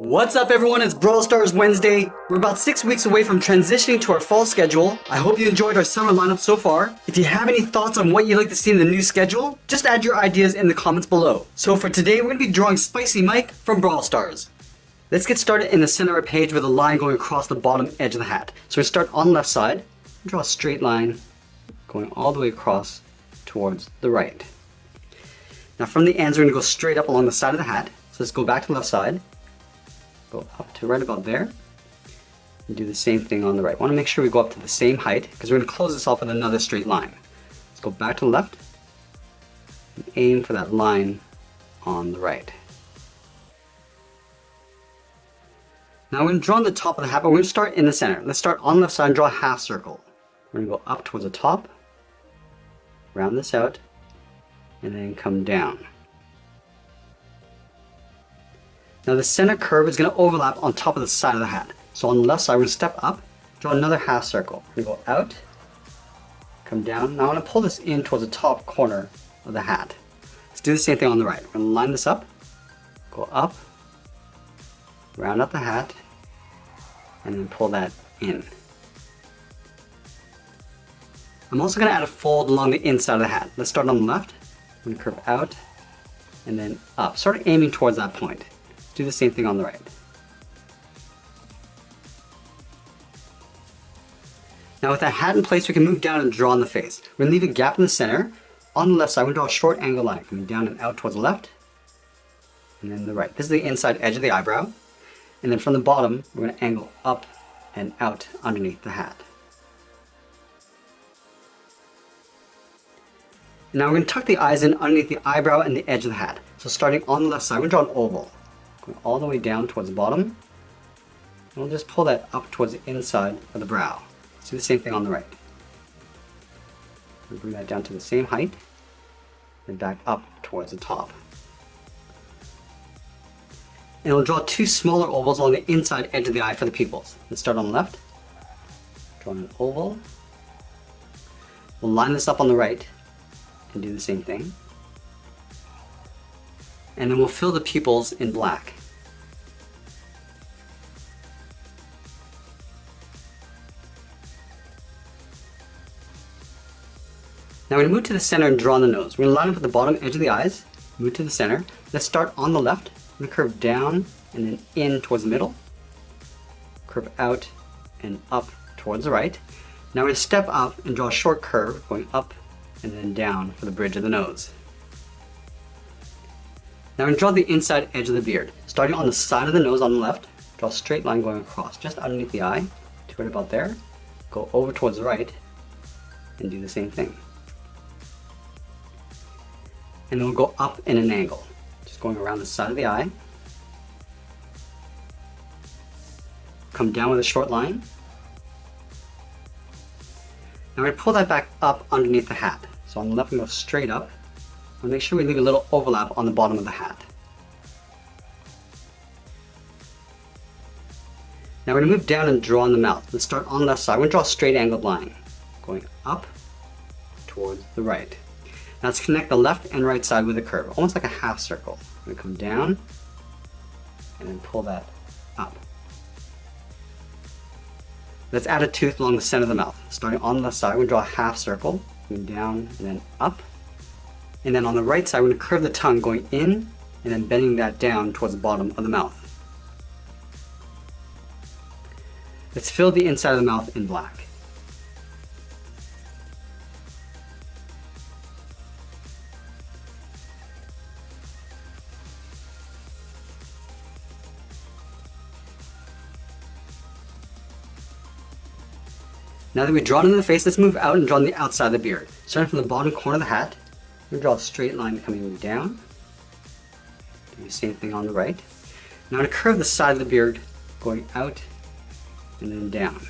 What's up everyone, it's Brawl Stars Wednesday. We're about 6 weeks away from transitioning to our fall schedule. I hope you enjoyed our summer lineup so far. If you have any thoughts on what you'd like to see in the new schedule, just add your ideas in the comments below. So for today, we're going to be drawing Spicy Mike from Brawl Stars. Let's get started in the center of the page with a line going across the bottom edge of the hat. So we start on the left side, draw a straight line going all the way across towards the right. Now from the ends, we're going to go straight up along the side of the hat. So let's go back to the left side. Go up to right about there and do the same thing on the right. Want to make sure we go up to the same height because we're going to close this off with another straight line. Let's go back to the left and aim for that line on the right. Now we're going to draw on the top of the hat, but we're going to start in the center. Let's start on the left side and draw a half circle. We're going to go up towards the top, round this out, and then come down. Now the center curve is going to overlap on top of the side of the hat. So on the left side, we're going to step up, draw another half circle. We're going to go out, come down. Now I want to pull this in towards the top corner of the hat. Let's do the same thing on the right. We're going to line this up, go up, round out the hat, and then pull that in. I'm also going to add a fold along the inside of the hat. Let's start on the left. I'm going to curve out and then up, sort of aiming towards that point. Do the same thing on the right. Now with that hat in place, we can move down and draw on the face. We're going to leave a gap in the center. On the left side, we're going to draw a short angle line coming down and out towards the left, and then the right. This is the inside edge of the eyebrow. And then from the bottom, we're going to angle up and out underneath the hat. Now we're going to tuck the eyes in underneath the eyebrow and the edge of the hat. So starting on the left side, we're going to draw an oval. Going all the way down towards the bottom. And we'll just pull that up towards the inside of the brow. Let's do the same thing on the right. We'll bring that down to the same height and back up towards the top. And we'll draw two smaller ovals along the inside edge of the eye for the pupils. Let's start on the left. Draw an oval. We'll line this up on the right and do the same thing. And then we'll fill the pupils in black. Now we're going to move to the center and draw on the nose. We're going to line up at the bottom edge of the eyes, move to the center. Let's start on the left. We're going to curve down and then in towards the middle. Curve out and up towards the right. Now we're going to step up and draw a short curve going up and then down for the bridge of the nose. Now we're going to draw the inside edge of the beard. Starting on the side of the nose on the left, draw a straight line going across just underneath the eye to right about there. Go over towards the right and do the same thing. And then we'll go up in an angle, just going around the side of the eye. Come down with a short line. Now we're going to pull that back up underneath the hat. So on the left, we go straight up. And make sure we leave a little overlap on the bottom of the hat. Now we're going to move down and draw on the mouth. Let's start on the left side. We're going to draw a straight angled line, going up towards the right. Now let's connect the left and right side with a curve, almost like a half circle. We're going to come down and then pull that up. Let's add a tooth along the center of the mouth. Starting on the left side, we're going to draw a half circle, going down and then up. And then on the right side, we're going to curve the tongue going in and then bending that down towards the bottom of the mouth. Let's fill the inside of the mouth in black. Now that we've drawn into the face, let's move out and draw on the outside of the beard. Starting from the bottom corner of the hat, we're going to draw a straight line coming down. Do the same thing on the right. Now I'm going to curve the side of the beard going out and then down.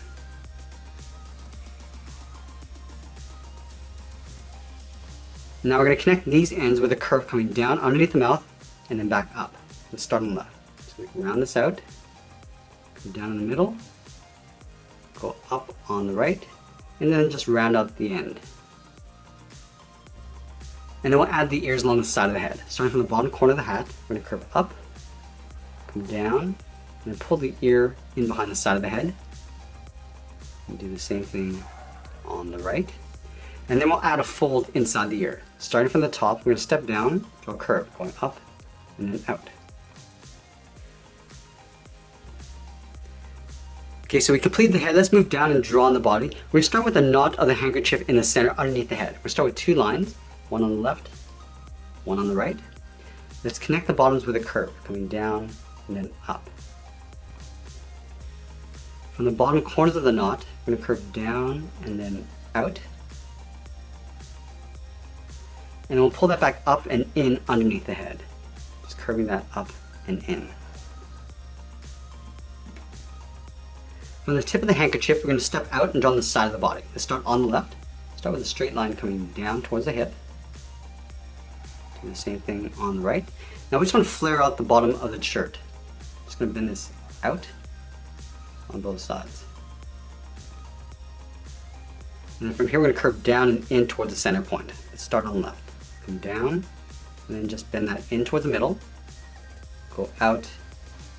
Now we're going to connect these ends with a curve coming down underneath the mouth and then back up. Let's start on the left. So we can round this out, come down in the middle, go up on the right, and then just round out the end. And then we'll add the ears along the side of the head. Starting from the bottom corner of the hat, we're going to curve up, come down, And then pull the ear in behind the side of the head. And do the same thing on the right. And then we'll add a fold inside the ear. Starting from the top, we're going to step down, draw a curve, going up and then out. Okay, so we completed the head. Let's move down and draw on the body. We start with the knot of the handkerchief in the center underneath the head. We'll start with 2 lines, one on the left, one on the right. Let's connect the bottoms with a curve, coming down and then up. From the bottom corners of the knot, we're going to curve down and then out. And we'll pull that back up and in underneath the head. Just curving that up and in. From the tip of the handkerchief, we're going to step out and draw on the side of the body. Let's start on the left. Start with a straight line coming down towards the hip. Do the same thing on the right. Now we just want to flare out the bottom of the shirt. Just going to bend this out on both sides. And then from here, we're going to curve down and in towards the center point. Let's start on the left. Come down, and then just bend that in towards the middle. Go out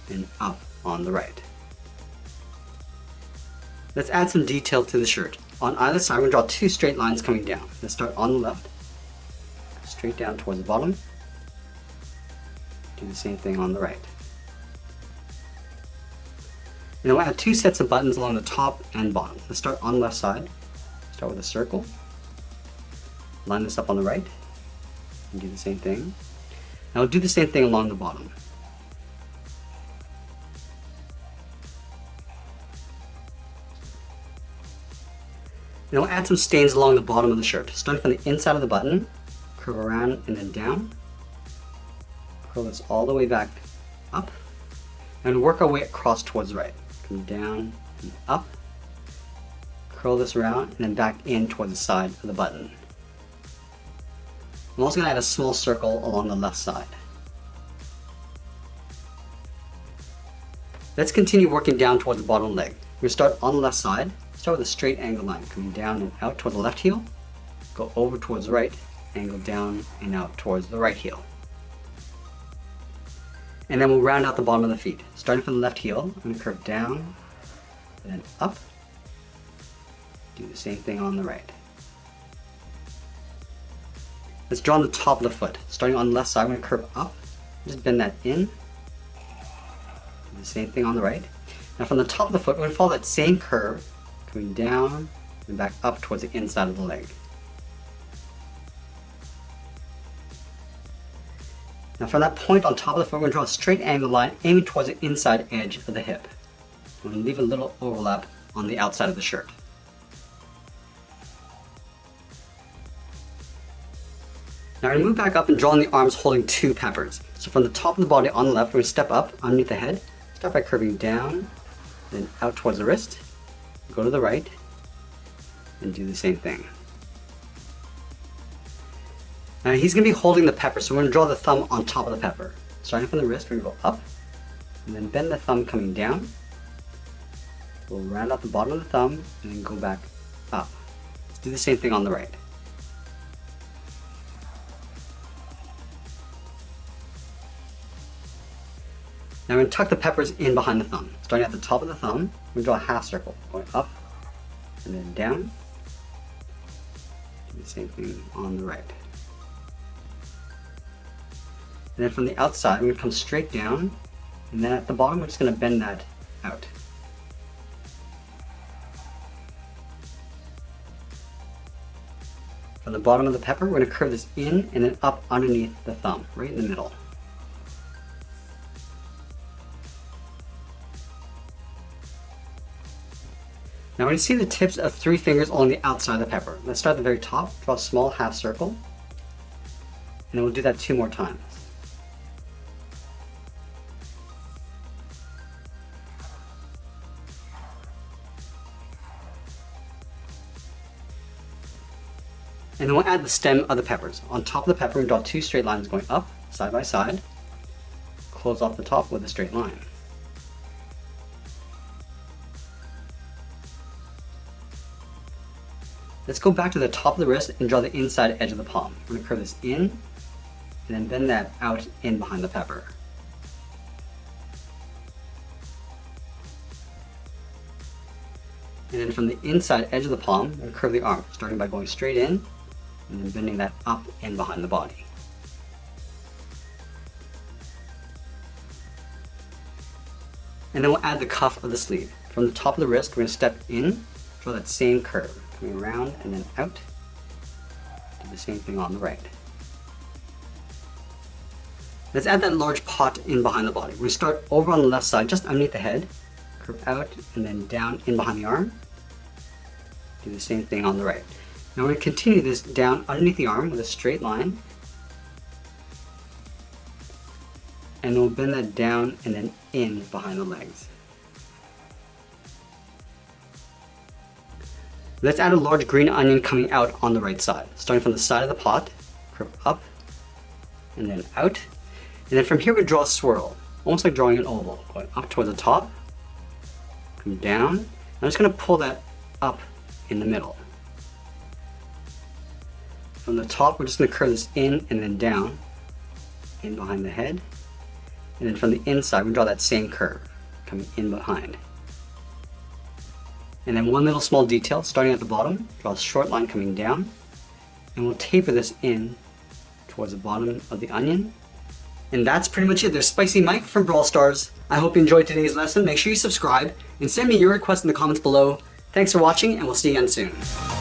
and up on the right. Let's add some detail to the shirt. On either side, we're going to draw 2 straight lines coming down. Let's start on the left, straight down towards the bottom. Do the same thing on the right. And we'll add 2 sets of buttons along the top and bottom. Let's start on the left side. Start with a circle. Line this up on the right. And do the same thing. Now we'll do the same thing along the bottom. Now we'll add some stains along the bottom of the shirt. Starting from the inside of the button, curve around and then down. Curl this all the way back up. And work our way across towards the right. Come down and up. Curl this around and then back in towards the side of the button. I'm also going to add a small circle along the left side. Let's continue working down towards the bottom leg. We're going to start on the left side. Start with a straight angle line coming down and out toward the left heel. Go over towards the right, angle down and out towards the right heel. And then we'll round out the bottom of the feet. Starting from the left heel, I'm going to curve down and then up. Do the same thing on the right. Let's draw on the top of the foot. Starting on the left side, I'm going to curve up. Just bend that in. Do the same thing on the right. Now from the top of the foot, we're going to follow that same curve, coming down and back up towards the inside of the leg. Now from that point on top of the foot, we're going to draw a straight angle line aiming towards the inside edge of the hip. We're going to leave a little overlap on the outside of the shirt. Now we're going to move back up and draw on the arms holding 2 peppers. So from the top of the body on the left, we're going to step up underneath the head. Start by curving down, then out towards the wrist. Go to the right, and do the same thing. Now he's going to be holding the pepper, so we're going to draw the thumb on top of the pepper. Starting from the wrist, we're going to go up, and then bend the thumb coming down. We'll round out the bottom of the thumb, and then go back up. Let's do the same thing on the right. Now we're going to tuck the peppers in behind the thumb. Starting at the top of the thumb, we draw a half circle, going up and then down. Do the same thing on the right. And then from the outside, we're going to come straight down, and then at the bottom, we're just going to bend that out. From the bottom of the pepper, we're going to curve this in and then up underneath the thumb, right in the middle. Now we're going to see the tips of 3 fingers along the outside of the pepper. Let's start at the very top, draw a small half circle, and then we'll do that 2 more times. And then we'll add the stem of the peppers. On top of the pepper, we draw 2 straight lines going up, side by side. Close off the top with a straight line. Let's go back to the top of the wrist and draw the inside edge of the palm. We're going to curve this in, and then bend that out in behind the pepper. And then from the inside edge of the palm, we'll curve the arm, starting by going straight in and then bending that up and behind the body. And then we'll add the cuff of the sleeve. From the top of the wrist, we're going to step in, draw that same curve, coming around and then out. Do the same thing on the right. Let's add that large pot in behind the body. We're going to start over on the left side, just underneath the head, curve out and then down in behind the arm. Do the same thing on the right. Now we're going to continue this down underneath the arm with a straight line. And we'll bend that down and then in behind the legs. Let's add a large green onion coming out on the right side. Starting from the side of the pot, curve up and then out. And then from here we draw a swirl, almost like drawing an oval, going up towards the top, come down. I'm just going to pull that up in the middle. From the top, we're just going to curve this in and then down, in behind the head. And then from the inside, we draw that same curve, coming in behind. And then one little small detail, starting at the bottom, draw a short line coming down, and we'll taper this in towards the bottom of the onion. And that's pretty much it. There's Spicy Mike from Brawl Stars. I hope you enjoyed today's lesson. Make sure you subscribe and send me your requests in the comments below. Thanks for watching, and we'll see you again soon.